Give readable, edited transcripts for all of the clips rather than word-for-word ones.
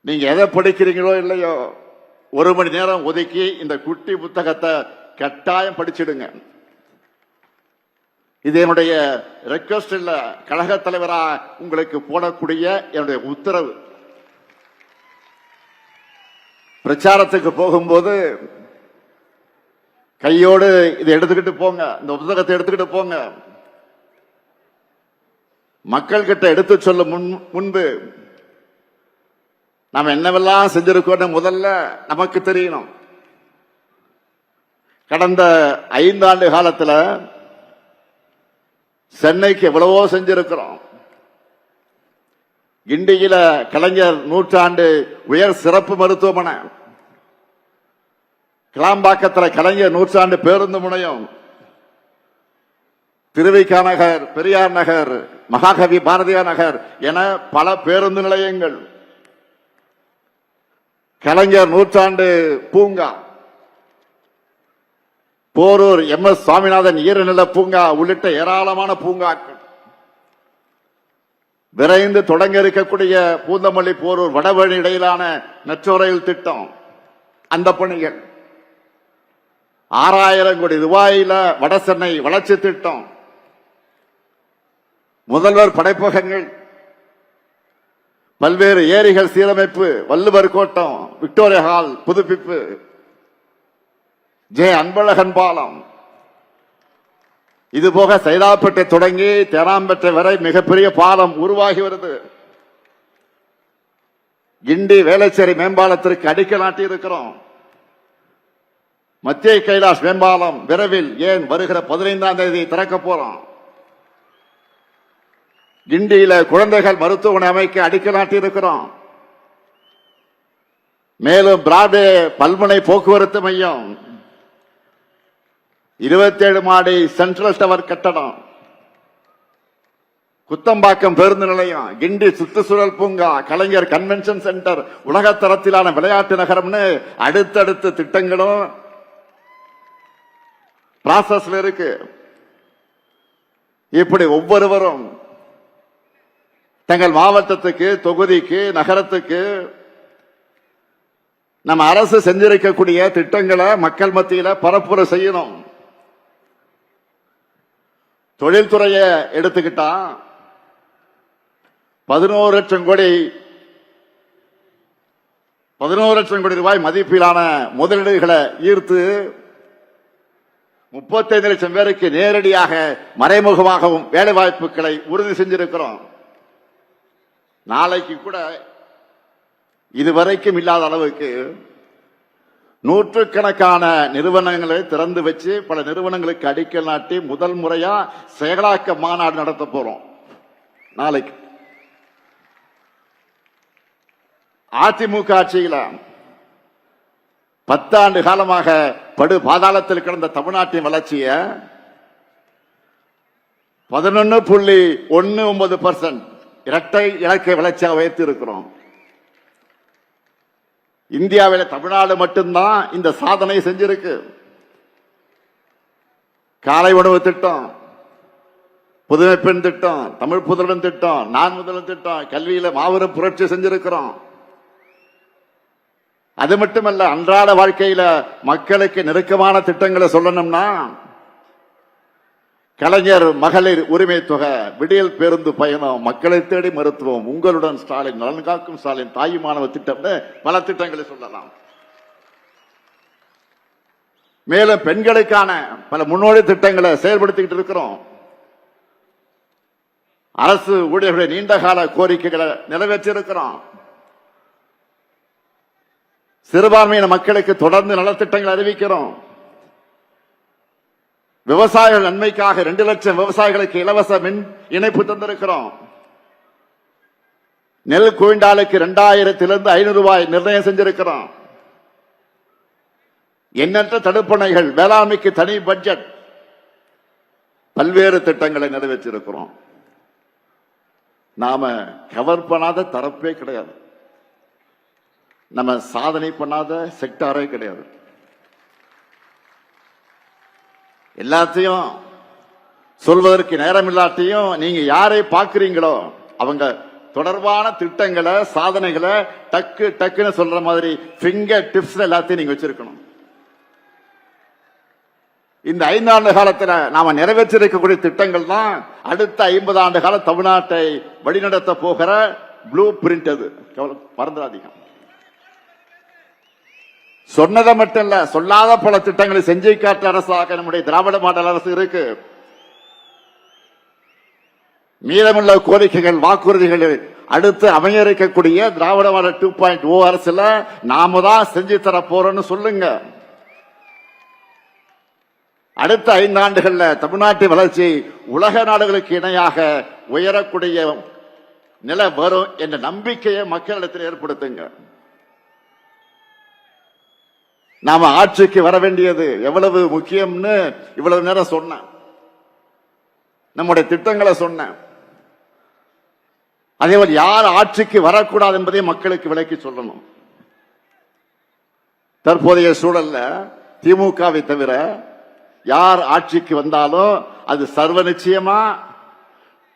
நீங்க எதை படிக்கிறீங்களோ இல்லையோ 1 மணி நேரம் ஒதுக்கி இந்த குட்டி புத்தகத்தை கட்டாயம் படிச்சிடுங்க. இது என்னுடைய ரெக்வெஸ்ட் இல்ல, கழக தலைவரா உங்களுக்கு போடக்கூடிய என்னுடைய உத்தரவு. பிரச்சாரத்துக்கு போகும்போது கையோடு இதை எடுத்துக்கிட்டு போங்க, இந்த புத்தகத்தை எடுத்துக்கிட்டு போங்க. மக்கள் கிட்ட எடுத்து சொல்ல முன்பு நாம் என்னவெல்லாம் செஞ்சிருக்கோம் முதல்ல நமக்கு தெரியணும். கடந்த 5 ஆண்டு காலத்தில் சென்னைக்கு எவ்வளவோ செஞ்சிருக்கிறோம். கிண்டியில கலைஞர் 100ஆண்டு உயர் சிறப்பு மருத்துவமனை, கிளாம்பாக்கத்தில் கலைஞர் 100ஆண்டு பேருந்து முனையம், திருவிக நகர், பெரியார் நகர், மகாகவி பாரதியார் நகர் என பல பேருந்து நிலையங்கள், கலைஞர் 100ஆண்டு பூங்கா, போரூர் MS சுவாமிநாதன் ஈரநில பூங்கா உள்ளிட்ட ஏராளமான பூங்காக்கள், விரைந்து தொடங்க இருக்கக்கூடிய பூந்தமல்லி போரூர் வடவழி இடையிலான மெட்ரோ ரயில் திட்டம், அந்த பணிகள், 6000 கோடி ரூபாயில வடசென்னை வளர்ச்சி திட்டம், முதல்வர் படைப்பகங்கள், பல்வேறு ஏரிகள் சீரமைப்பு, வள்ளுவர் கோட்டம், விக்டோரியா ஹால் புதுப்பிப்பு, அன்பழகன் பாலம், இதுபோக சைதாப்பேட்டை தொடங்கி தேனாம்பேட்டை வரை மிகப்பெரிய பாலம் உருவாகி வருது. கிண்டி வேளச்சேரி மேம்பாலத்திற்கு அடிக்கல் நாட்டி இருக்கிறோம். மத்திய கைலாஷ் மேம்பாலம் விரைவில், ஏன் வருகிற 15ஆம் தேதி திறக்க போறோம். கிண்டியில குழந்தைகள் மருத்துவமனை அமைக்க அடிக்கல் நாட்டி இருக்கிறோம். மேலும் பிராட்வே பல்முனை போக்குவரத்து மையம், 27 மாடி சென்ட்ரல் டவர் கட்டடம், குத்தம்பாக்கம் பேருந்து நிலையம், கிண்டி சுற்றுச்சூழல் பூங்கா, கலைஞர் கன்வென்ஷன் சென்டர், உலகத்தரத்திலான விளையாட்டு நகரம்னு அடுத்தடுத்த திட்டங்களும் ப்ராசஸ்ல இருக்கு. இப்படி ஒவ்வொருவரும் தங்கள் மாவட்டத்துக்கு, தொகுதிக்கு, நகரத்துக்கு நம்ம அரசு செஞ்சிருக்கக்கூடிய திட்டங்களை மக்கள் மத்தியில பரப்புரை செய்யணும். தொழில்துறையை எடுத்துக்கிட்டா 11 லட்சம் கோடி ரூபாய் மதிப்பிலான முதலீடுகளை ஈர்த்து 35 லட்சம் பேருக்கு நேரடியாக மறைமுகமாகவும் வேலை வாய்ப்புகளை உறுதி செஞ்சிருக்கிறோம். நாளைக்கு கூட இதுவரைக்கும் இல்லாத அளவுக்கு நூற்றுக்கணக்கான நிறுவனங்களை திறந்து வச்சு பல நிறுவனங்களுக்கு அடிக்கல் நாட்டி முதல் முறையா செயலாக்க மாநாடு நடத்த போறோம். நாளைக்கு அதிமுக ஆட்சியில 10 ஆண்டு காலமாக படு பாதாளத்தில் கிடந்த தமிழ்நாட்டின் வளர்ச்சியை 11.19% இரட்டை இலக்கை வளர்ச்சியாக உயர்த்தி இருக்கிறோம். இந்தியாவில் தமிழ்நாடு மட்டும்தான் இந்த சாதனை செஞ்சிருக்கு. காலை உணவு திட்டம், புதுமை பெண் திட்டம், தமிழ் புதல்வன் திட்டம், நான் முதல்வன் திட்டம், கல்வியில மாபெரும் புரட்சி செஞ்சிருக்கிறோம். அது மட்டுமல்ல, அன்றாட வாழ்க்கையில மக்களுக்கு நெருக்கமான திட்டங்களை சொல்லணும்னா கலைஞர் மகளிர் உரிமை தொகை, விடியல் பேருந்து பயணம், மக்களை தேடி மருத்துவம், உங்களுடன் ஸ்டாலின், நலன் காக்கும் ஸ்டாலின், தாய் மாணவ திட்டம், பல திட்டங்களை சொல்லலாம். மேலும் பெண்களுக்கான பல முன்னோடி திட்டங்களை செயல்படுத்திக்கிட்டு இருக்கிறோம். அரசு ஊழியர்களுடைய நீண்டகால கோரிக்கைகளை நிறைவேற்றியிருக்கிறோம். சிறுபான்மையின மக்களுக்கு தொடர்ந்து நலத்திட்டங்கள் அறிவிக்கிறோம். விவசாயிகள் நன்மைக்காக 2 லட்சம் விவசாயிகளுக்கு இலவச மின் இணைப்பு தந்திருக்கிறோம். நெல் குவிண்டாலுக்கு 2000 500 ரூபாய் நிர்ணயம் செஞ்சிருக்கிறோம். எண்ணற்ற தடுப்பணைகள், வேளாண்மைக்கு தனி பட்ஜெட், பல்வேறு திட்டங்களை நிறைவேற்றிருக்கிறோம். நாம கவர் பண்ணாத தரப்பே கிடையாது, நம்ம சாதனை பண்ணாத செக்டாரே கிடையாது. எல்லாத்தையும் சொல்வதற்கு நேரம் இல்லாட்டியும் நீங்க யாரை பார்க்கிறீங்களோ அவங்க தொடர்பான திட்டங்களை சாதனைகளை டக்கு டக்குன்னு சொல்ற மாதிரி ஃபிங்கர் டிப்ஸ் எல்லாத்தையும் நீங்க வச்சிருக்கணும். இந்த 5 ஆண்டு காலத்துல நாம நிறைவேற்றிருக்கக்கூடிய திட்டங்கள் தான் அடுத்த 50 ஆண்டு கால தமிழ்நாட்டை வழிநடத்த போகிற ப்ளூ பிரிண்ட். அது மறந்துடாதீங்க. சொன்னதை மட்டும் இல்ல, சொல்லாத பல திட்டங்களை செஞ்சு காட்ட அரசாக நம்முடைய திராவிட மாடல் அரசு இருக்கு. மீதமுள்ள கோரிக்கைகள் வாக்குறுதிகள் அடுத்து அமைய இருக்கக்கூடிய திராவிட மாடல் 2.0 அரசுல நாம தான் செஞ்சு தர போறோம்னு சொல்லுங்க. அடுத்த 5 ஆண்டுகள்ல தமிழ்நாட்டின் வளர்ச்சி உலக நாடுகளுக்கு இணையாக உயரக்கூடிய நிலை வரும் என்ற நம்பிக்கையை மக்களிடத்தில் ஏற்படுத்துங்க. நாம ஆட்சிக்கு வர வேண்டியது எவ்வளவு முக்கியம்னு இவ்வளவு நேரம் சொன்ன, நம்முடைய திட்டங்களை சொன்ன, அதேபோல் யார் ஆட்சிக்கு வரக்கூடாது என்பதை மக்களுக்கு விளக்கி சொல்லணும். தற்போதைய சூழல்ல திமுகவை தவிர யார் ஆட்சிக்கு வந்தாலும் அது சர்வ நிச்சயமா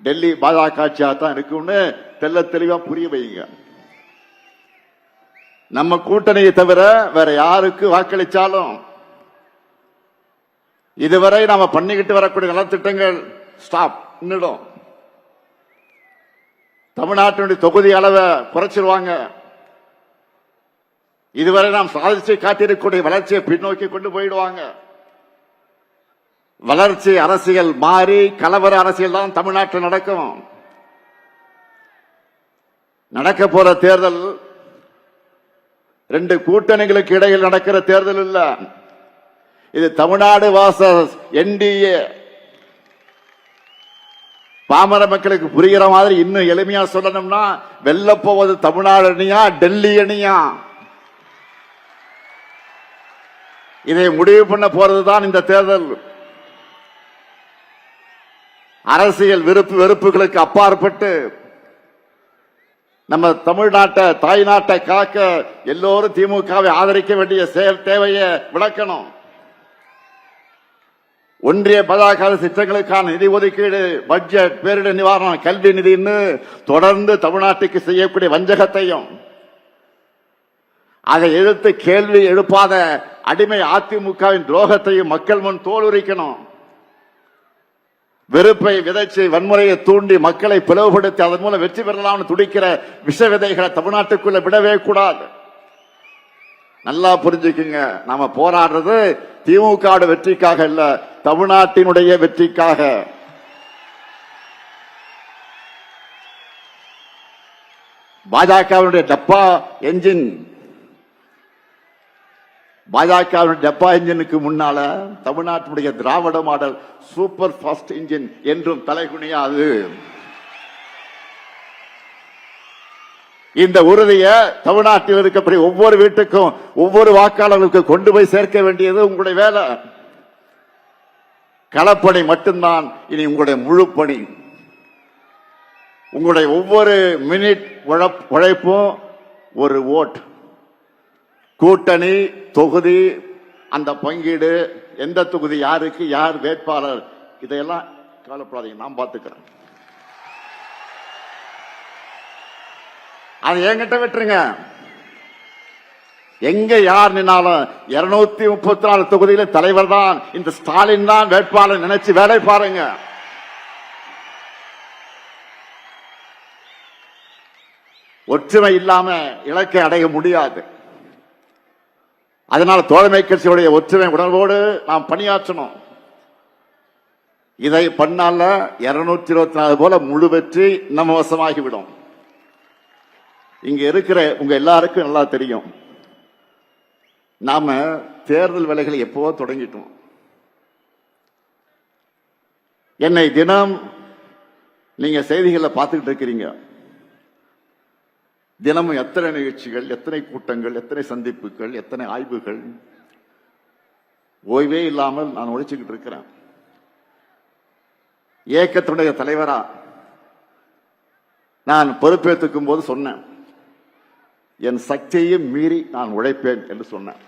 டெல்லி பாஜக ஆட்சியாக தான் இருக்கும்னு தெல்ல தெளிவா புரிய வைங்க. நம்ம கூட்டணியை தவிர வேற யாருக்கு வாக்களிச்சாலும் இதுவரை நாம பண்ணிக்கிட்டு வரக்கூடிய நலத்திட்டங்கள் ஸ்டாப் நின்னுடும். தமிழ்நாட்டினுடைய தொகுதி அளவை குறைச்சிருவாங்க. இதுவரை நாம் சாதிச்சு காட்டியிருக்கக்கூடிய வளர்ச்சியை பின்னோக்கி கொண்டு போயிடுவாங்க. வளர்ச்சி அரசியல் மாறி கலவர அரசியல் தான் தமிழ்நாட்டில் நடக்கும். நடக்க போற தேர்தல் 2 கூட்டணிகளுக்கு இடையில் நடக்கிற தேர்தல் இல்ல. இது தமிழ்நாடு வாசஸ் என்டிஏ. பாமர மக்களுக்கு புரிகிற மாதிரி இன்னும் எளிமையா சொல்லணும்னா, வெல்ல போவது தமிழ்நாடு அணியா டெல்லி அணியா, இதை முடிவு பண்ண போறதுதான் இந்த தேர்தல். அரசியல் விருப்பு வெறுப்புகளுக்கு அப்பாற்பட்டு நம்ம தமிழ்நாட்டை தாய் நாட்டை காக்க எல்லோரும் திமுகவை ஆதரிக்க வேண்டிய செயல் தேவையை விளக்கணும். ஒன்றிய பாஜக திட்டங்களுக்கான நிதி ஒதுக்கீடு, பட்ஜெட், பேரிடர் நிவாரணம், கல்வி நிதின்னு தொடர்ந்து தமிழ்நாட்டுக்கு செய்யக்கூடிய வஞ்சகத்தையும், அதை எதிர்த்து கேள்வி எழுப்பாத அடிமை அதிமுகவின் துரோகத்தையும் மக்கள் முன் தோலுரிக்கணும். வெறுப்பை விதைச்சு வன்முறையை தூண்டி மக்களை பிளவுபடுத்தி அதன் மூலம் வெற்றி பெறலாம்னு துடிக்கிற விஷ விதைகளை தமிழ்நாட்டுக்குள்ள விடவே கூடாது. நல்லா புரிஞ்சுக்குங்க, நாம போராடுறது திமுக வெற்றிக்காக இல்ல, தமிழ்நாட்டினுடைய வெற்றிக்காக. பாஜகவினுடைய டப்பா என்ஜின், பாஜகவின் டப்பா இன்ஜினுக்கு முன்னால தமிழ்நாட்டுடைய திராவிட மாடல் சூப்பர் ஃபாஸ்ட் இன்ஜின் என்றும் தலைகுனியாது. இந்த உறுதியை தமிழ்நாட்டில் இருக்கக்கூடிய ஒவ்வொரு வீட்டுக்கும் ஒவ்வொரு வாக்காளர்களுக்கு கொண்டு போய் சேர்க்க வேண்டியது உங்களுடைய வேலை. களப்பணி மட்டும்தான் இனி உங்களுடைய முழு பணி. உங்களுடைய ஒவ்வொரு மினிட் உழைப்பும் ஒரு ஓட். கூட்டணி, தொகுதி, அந்த பங்கீடு, எந்த தொகுதி யாருக்கு, யார் வேட்பாளர், இதையெல்லாம் கவலைப்படாதீங்க, நான் பார்த்துக்கிறேன். அதை என்கிட்ட விட்டுருங்க. எங்க யார் நின்னாலும் 234 தொகுதியில தலைவர் தான் இந்த ஸ்டாலின் தான் வேட்பாளர் நினைச்சு வேலை பாருங்க. ஒற்றுமை இல்லாம இலக்கை அடைய முடியாது. அதனால தோழமை கட்சியுடைய ஒற்றுமை உணர்வோடு நாம் பணியாற்றணும். இதை பண்ணால 224 போல முழு வெற்றி நம்ம வசமாகிவிடும். இங்க இருக்கிற உங்க எல்லாருக்கும் நல்லா தெரியும், நாம தேர்தல் வேலைகளை எப்போ தொடங்கிட்டோம். என்னை தினம் நீங்க செய்திகளை பார்த்துக்கிட்டு இருக்கிறீங்க. தினமும் எத்தனை நிகழ்ச்சிகள், எத்தனை கூட்டங்கள், எத்தனை சந்திப்புகள், எத்தனை ஆய்வுகள், ஓய்வே இல்லாமல் நான் உழைச்சுக்கிட்டு இருக்கிறேன். இயக்கத்தினுடைய தலைவரா நான் பொறுப்பேற்றுக்கும் போது சொன்னேன், என் சக்தியையும் மீறி நான் உழைப்பேன் என்று சொன்னேன்.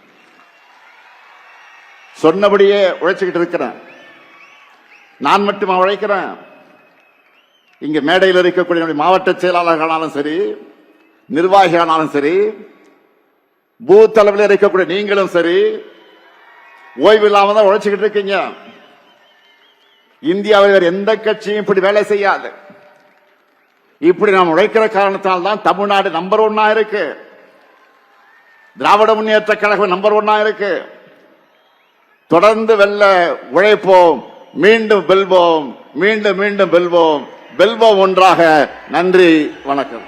சொன்னபடியே உழைச்சுக்கிட்டு இருக்கிறேன். நான் மட்டுமா உழைக்கிறேன்? இங்க மேடையில் இருக்கக்கூடிய மாவட்ட செயலாளர்களாலும் சரி, நிர்வாகிகளாலும் சரி, பூத் அளவில் இருக்கக்கூடிய நீங்களும் சரி, ஓய்வு இல்லாம தான் உழைச்சுக்கிட்டு இருக்கீங்க. இந்தியாவில் வேறு எந்த கட்சியும் இப்படி வேலை செய்யாது. இப்படி நாம் உழைக்கிற காரணத்தால் தான் தமிழ்நாடு நம்பர் 1 இருக்கு. திராவிட முன்னேற்ற கழகம் நம்பர் 1 இருக்கு. தொடர்ந்து வெல்ல உழைப்போம், மீண்டும் வெல்வோம், மீண்டும் மீண்டும் வெல்வோம், வெல்வோம் ஒன்றாக. நன்றி, வணக்கம்.